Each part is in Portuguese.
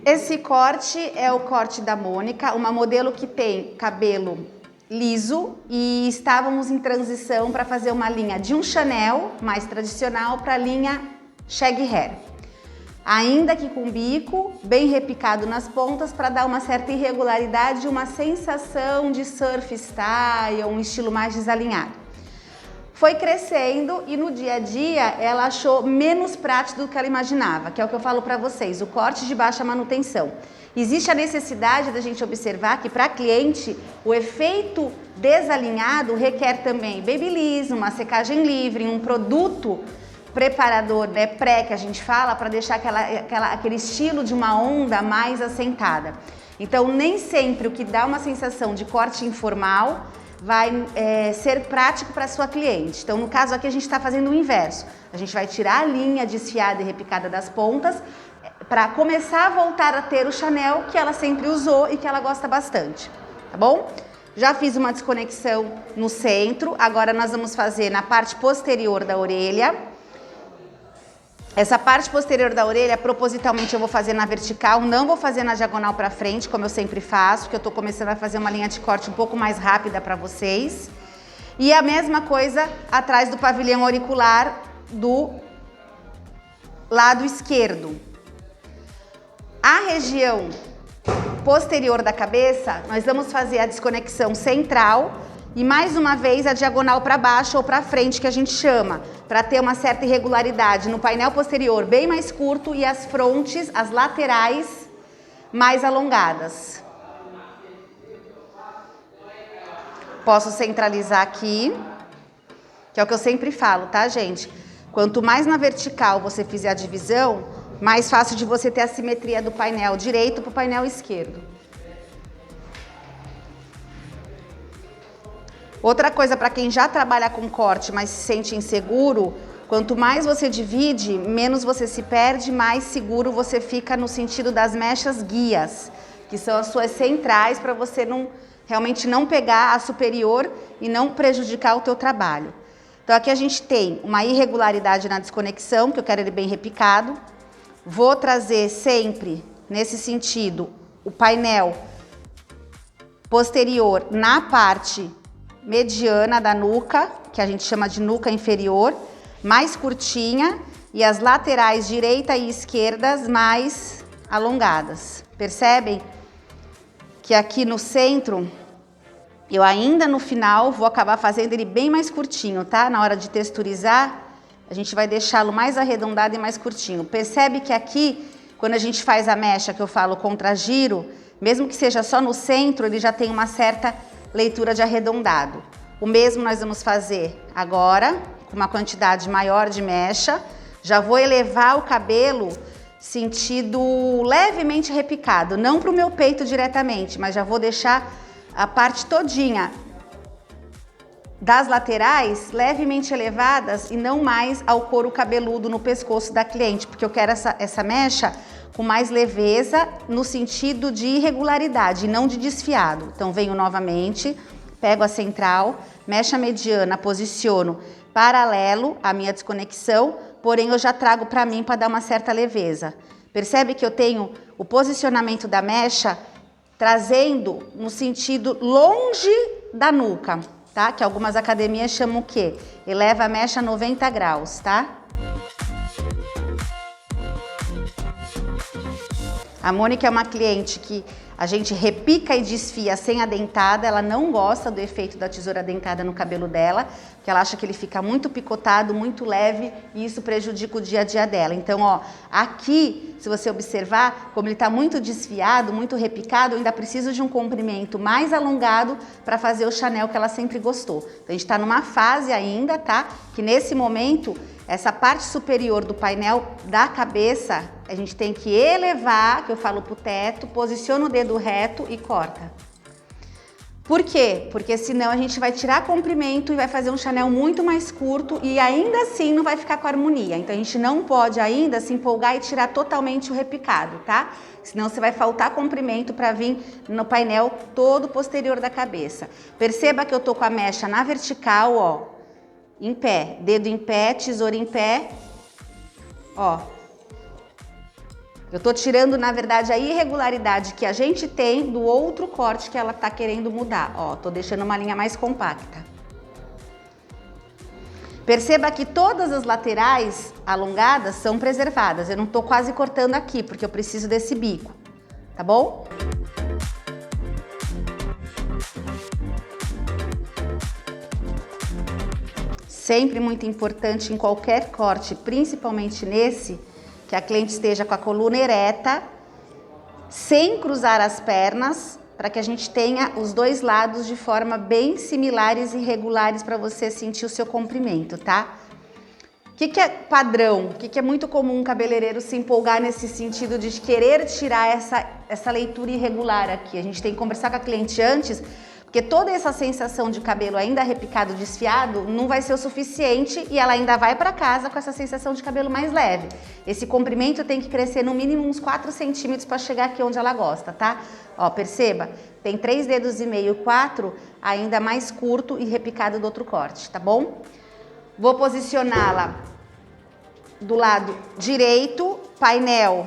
Esse corte é o corte da Mônica, uma modelo que tem cabelo liso e estávamos em transição para fazer uma linha de um Chanel mais tradicional para a linha shag hair. Ainda que com bico, bem repicado nas pontas para dar uma certa irregularidade e uma sensação de surf style, um estilo mais desalinhado. Foi crescendo e no dia a dia ela achou menos prático do que ela imaginava, que é o que eu falo para vocês, o corte de baixa manutenção. Existe a necessidade da gente observar que para cliente o efeito desalinhado requer também babyliss, uma secagem livre, um produto preparador, né, pré que a gente fala, para deixar aquele estilo de uma onda mais assentada. Então nem sempre o que dá uma sensação de corte informal vai ser prático para sua cliente. Então no caso aqui a gente está fazendo o inverso. A gente vai tirar a linha desfiada e repicada das pontas para começar a voltar a ter o Chanel que ela sempre usou e que ela gosta bastante, tá bom? Já fiz uma desconexão no centro, agora nós vamos fazer na parte posterior da orelha. Essa parte posterior da orelha, propositalmente eu vou fazer na vertical, não vou fazer na diagonal para frente, como eu sempre faço, porque eu tô começando a fazer uma linha de corte um pouco mais rápida para vocês. E a mesma coisa atrás do pavilhão auricular do lado esquerdo. A região posterior da cabeça, nós vamos fazer a desconexão central e mais uma vez a diagonal para baixo ou para frente que a gente chama, para ter uma certa irregularidade no painel posterior bem mais curto e as frontes, as laterais mais alongadas. Posso centralizar aqui, que é o que eu sempre falo, tá, gente? Quanto mais na vertical você fizer a divisão, mais fácil de você ter a simetria do painel direito para o painel esquerdo. Outra coisa para quem já trabalha com corte, mas se sente inseguro, quanto mais você divide, menos você se perde, mais seguro você fica no sentido das mechas guias, que são as suas centrais para você realmente não pegar a superior e não prejudicar o teu trabalho. Então aqui a gente tem uma irregularidade na desconexão, que eu quero ele bem repicado. Vou trazer sempre, nesse sentido, o painel posterior na parte mediana da nuca, que a gente chama de nuca inferior, mais curtinha, e as laterais direita e esquerda mais alongadas. Percebem que aqui no centro, eu ainda no final vou acabar fazendo ele bem mais curtinho, tá? Na hora de texturizar, a gente vai deixá-lo mais arredondado e mais curtinho. Percebe que aqui, quando a gente faz a mecha, que eu falo contra-giro, mesmo que seja só no centro, ele já tem uma certa leitura de arredondado. O mesmo nós vamos fazer agora, com uma quantidade maior de mecha. Já vou elevar o cabelo sentido levemente repicado, não para o meu peito diretamente, mas já vou deixar a parte todinha das laterais levemente elevadas e não mais ao couro cabeludo no pescoço da cliente, porque eu quero essa mecha com mais leveza no sentido de irregularidade, não de desfiado. Então venho novamente, pego a central, mecha mediana, posiciono paralelo à minha desconexão, porém eu já trago para mim para dar uma certa leveza. Percebe que eu tenho o posicionamento da mecha trazendo no sentido longe da nuca, tá? Que algumas academias chamam o quê? Eleva a mecha a 90 graus, tá? A Mônica é uma cliente que a gente repica e desfia sem a dentada, ela não gosta do efeito da tesoura dentada no cabelo dela, porque ela acha que ele fica muito picotado, muito leve e isso prejudica o dia a dia dela. Então, ó, aqui, se você observar, como ele tá muito desfiado, muito repicado, eu ainda preciso de um comprimento mais alongado para fazer o Chanel que ela sempre gostou. Então, a gente tá numa fase ainda, tá? Que nesse momento, essa parte superior do painel da cabeça, a gente tem que elevar, que eu falo pro teto, posiciona o dedo reto e corta. Por quê? Porque senão a gente vai tirar comprimento e vai fazer um Chanel muito mais curto e ainda assim não vai ficar com harmonia. Então a gente não pode ainda se empolgar e tirar totalmente o repicado, tá? Senão você vai faltar comprimento para vir no painel todo posterior da cabeça. Perceba que eu tô com a mecha na vertical, ó, em pé, dedo em pé, tesoura em pé, ó. Eu tô tirando, na verdade, a irregularidade que a gente tem do outro corte que ela tá querendo mudar. Ó, tô deixando uma linha mais compacta. Perceba que todas as laterais alongadas são preservadas. Eu não tô quase cortando aqui, porque eu preciso desse bico, tá bom? Sempre muito importante em qualquer corte, principalmente nesse, que a cliente esteja com a coluna ereta, sem cruzar as pernas, para que a gente tenha os dois lados de forma bem similares e regulares para você sentir o seu comprimento, tá? O que é padrão? O que é muito comum um cabeleireiro se empolgar nesse sentido de querer tirar essa leitura irregular aqui? A gente tem que conversar com a cliente antes, porque toda essa sensação de cabelo ainda repicado, desfiado, não vai ser o suficiente e ela ainda vai para casa com essa sensação de cabelo mais leve. Esse comprimento tem que crescer no mínimo uns 4 centímetros para chegar aqui onde ela gosta, tá? Ó, perceba, tem 3 dedos e meio, 4, ainda mais curto e repicado do outro corte, tá bom? Vou posicioná-la do lado direito, painel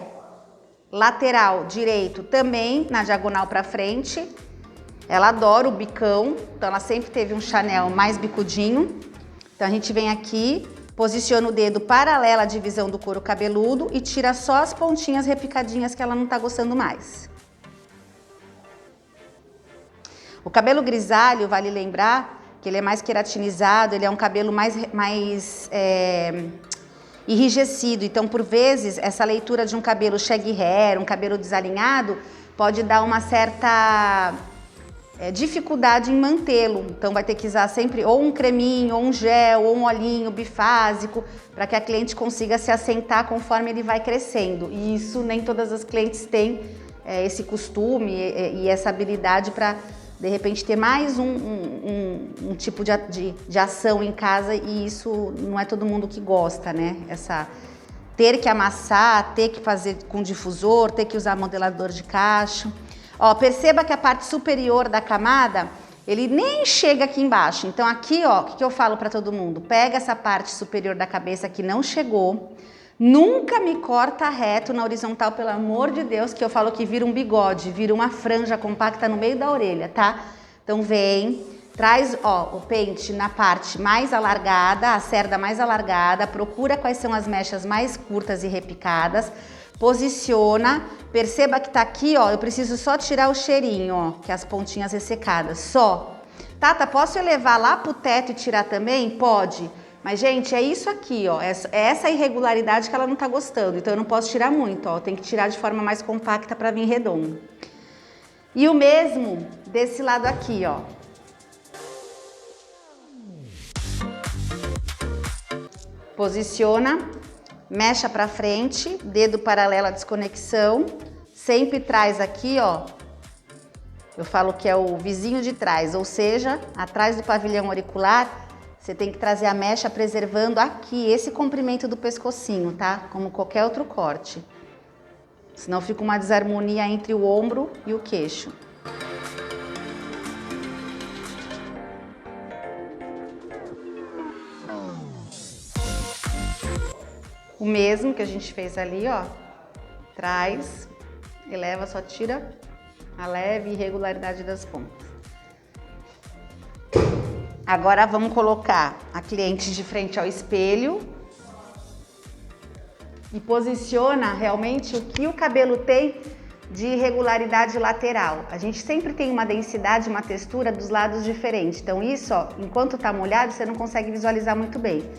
lateral direito também na diagonal para frente. Ela adora o bicão, então ela sempre teve um Chanel mais bicudinho. Então a gente vem aqui, posiciona o dedo paralelo à divisão do couro cabeludo e tira só as pontinhas repicadinhas que ela não tá gostando mais. O cabelo grisalho, vale lembrar que ele é mais queratinizado, ele é um cabelo mais enrijecido. Então, por vezes, essa leitura de um cabelo shaggy hair, um cabelo desalinhado, pode dar uma certa dificuldade em mantê-lo. Então vai ter que usar sempre ou um creminho, ou um gel, ou um olhinho bifásico, para que a cliente consiga se assentar conforme ele vai crescendo. E isso nem todas as clientes têm esse costume e essa habilidade para, de repente, ter mais um tipo de ação em casa, e isso não é todo mundo que gosta, né? Ter que amassar, ter que fazer com difusor, ter que usar modelador de cacho. Ó, perceba que a parte superior da camada, ele nem chega aqui embaixo. Então aqui, ó, o que eu falo para todo mundo? Pega essa parte superior da cabeça que não chegou, nunca me corta reto na horizontal, pelo amor de Deus, que eu falo que vira um bigode, vira uma franja compacta no meio da orelha, tá? Então vem, traz, ó, o pente na parte mais alargada, a cerda mais alargada, procura quais são as mechas mais curtas e repicadas, posiciona, perceba que tá aqui, ó, eu preciso só tirar o cheirinho, ó, que é as pontinhas ressecadas, só. Tata, posso elevar lá pro teto e tirar também? Pode. Mas, gente, é isso aqui, ó, é essa irregularidade que ela não tá gostando, então eu não posso tirar muito, ó, tem que tirar de forma mais compacta para vir redondo. E o mesmo desse lado aqui, ó. Posiciona, mecha para frente, dedo paralelo à desconexão, sempre traz aqui, ó, eu falo que é o vizinho de trás, ou seja, atrás do pavilhão auricular, você tem que trazer a mecha preservando aqui, esse comprimento do pescocinho, tá? Como qualquer outro corte. Senão fica uma desarmonia entre o ombro e o queixo. O mesmo que a gente fez ali, ó, traz, eleva, só tira a leve irregularidade das pontas. Agora vamos colocar a cliente de frente ao espelho e posiciona realmente o que o cabelo tem de irregularidade lateral. A gente sempre tem uma densidade, uma textura dos lados diferentes. Então isso, ó, enquanto tá molhado, você não consegue visualizar muito bem.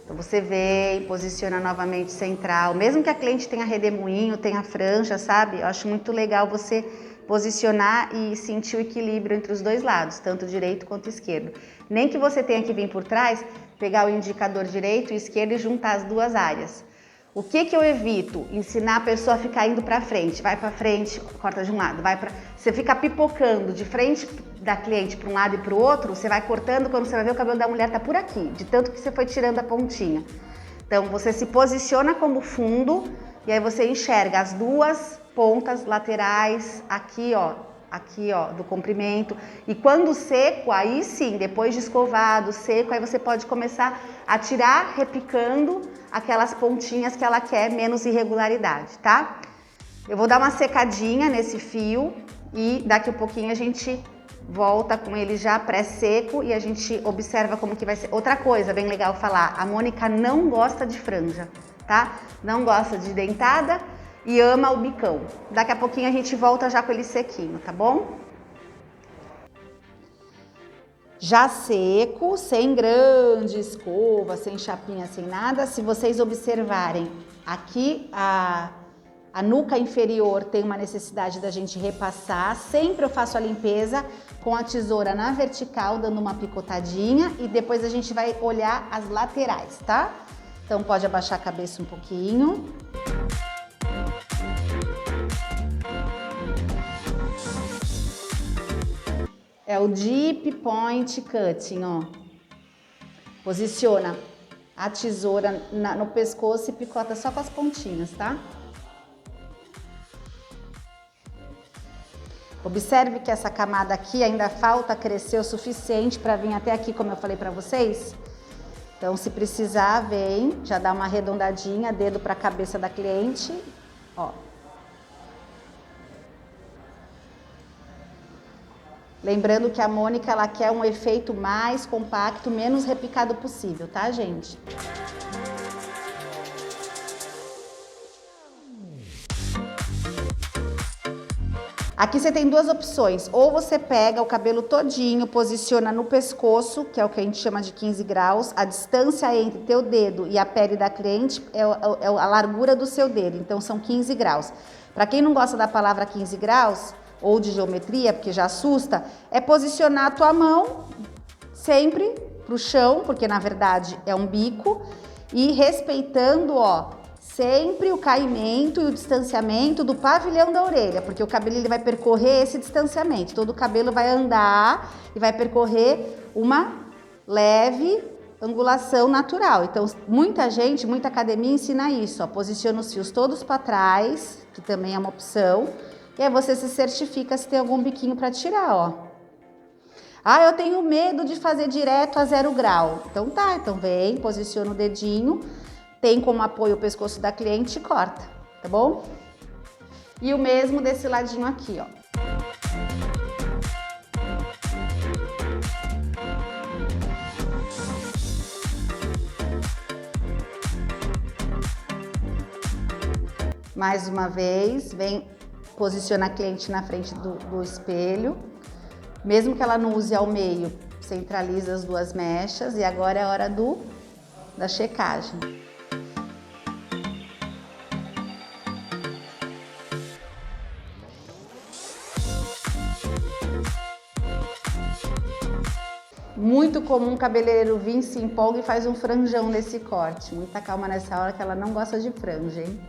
Então você vem, posiciona novamente central, mesmo que a cliente tenha redemoinho, tenha franja, sabe? Eu acho muito legal você posicionar e sentir o equilíbrio entre os dois lados, tanto direito quanto esquerdo. Nem que você tenha que vir por trás, pegar o indicador direito e esquerdo e juntar as duas áreas. O que eu evito? Ensinar a pessoa a ficar indo pra frente. Vai pra frente, corta de um lado, vai pra... Você fica pipocando de frente da cliente para um lado e para o outro, você vai cortando, quando você vai ver o cabelo da mulher tá por aqui, de tanto que você foi tirando a pontinha. Então você se posiciona como fundo e aí você enxerga as duas pontas laterais aqui, ó, do comprimento. E quando seco, aí sim, depois de escovado, seco, aí você pode começar a tirar repicando aquelas pontinhas que ela quer menos irregularidade, tá? Eu vou dar uma secadinha nesse fio e daqui a pouquinho a gente volta com ele já pré-seco e a gente observa como que vai ser. Outra coisa bem legal falar, a Mônica não gosta de franja, tá? Não gosta de dentada e ama o bicão. Daqui a pouquinho a gente volta já com ele sequinho, tá bom? Já seco, sem grande escova, sem chapinha, sem nada. Se vocês observarem, aqui a nuca inferior tem uma necessidade da gente repassar. Sempre eu faço a limpeza com a tesoura na vertical, dando uma picotadinha e depois a gente vai olhar as laterais, tá? Então pode abaixar a cabeça um pouquinho. É o Deep Point Cutting, ó. Posiciona a tesoura no pescoço e picota só com as pontinhas, tá? Observe que essa camada aqui ainda falta crescer o suficiente para vir até aqui, como eu falei para vocês. Então, se precisar, vem, já dá uma arredondadinha, dedo para a cabeça da cliente, ó. Lembrando que a Mônica, ela quer um efeito mais compacto, menos repicado possível, tá, gente? Aqui você tem duas opções, ou você pega o cabelo todinho, posiciona no pescoço, que é o que a gente chama de 15 graus, a distância entre teu dedo e a pele da cliente é a largura do seu dedo, então são 15 graus. Para quem não gosta da palavra 15 graus, ou de geometria, porque já assusta, é posicionar a tua mão sempre pro chão, porque na verdade é um bico, e respeitando, ó, sempre o caimento e o distanciamento do pavilhão da orelha, porque o cabelo ele vai percorrer esse distanciamento, todo o cabelo vai andar e vai percorrer uma leve angulação natural. Então, muita gente, muita academia ensina isso, ó, posiciona os fios todos para trás, que também é uma opção, e aí você se certifica se tem algum biquinho para tirar, ó. Ah, eu tenho medo de fazer direto a 0 grau. Então tá, então vem, posiciona o dedinho, tem como apoio o pescoço da cliente e corta, tá bom? E o mesmo desse ladinho aqui, ó. Mais uma vez, vem, posiciona a cliente na frente do espelho. Mesmo que ela não use ao meio, centraliza as duas mechas e agora é a hora da checagem. Muito comum o cabeleireiro vir, se empolga e faz um franjão nesse corte. Muita calma nessa hora que ela não gosta de franja, hein?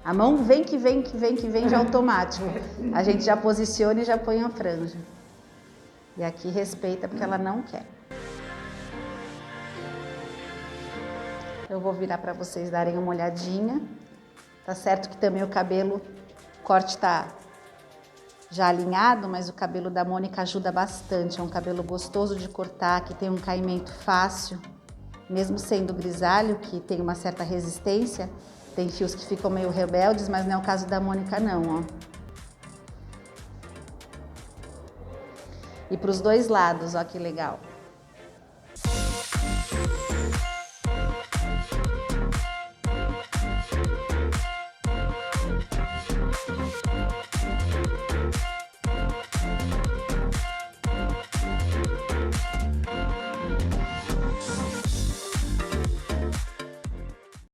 A mão vem que vem, que vem, que vem já automático. A gente já posiciona e já põe a franja. E aqui respeita porque ela não quer. Eu vou virar para vocês darem uma olhadinha. Tá certo que também o cabelo, o corte tá já alinhado, mas o cabelo da Mônica ajuda bastante. É um cabelo gostoso de cortar, que tem um caimento fácil. Mesmo sendo grisalho, que tem uma certa resistência, tem fios que ficam meio rebeldes, mas não é o caso da Mônica não, ó. E para os dois lados, ó que legal.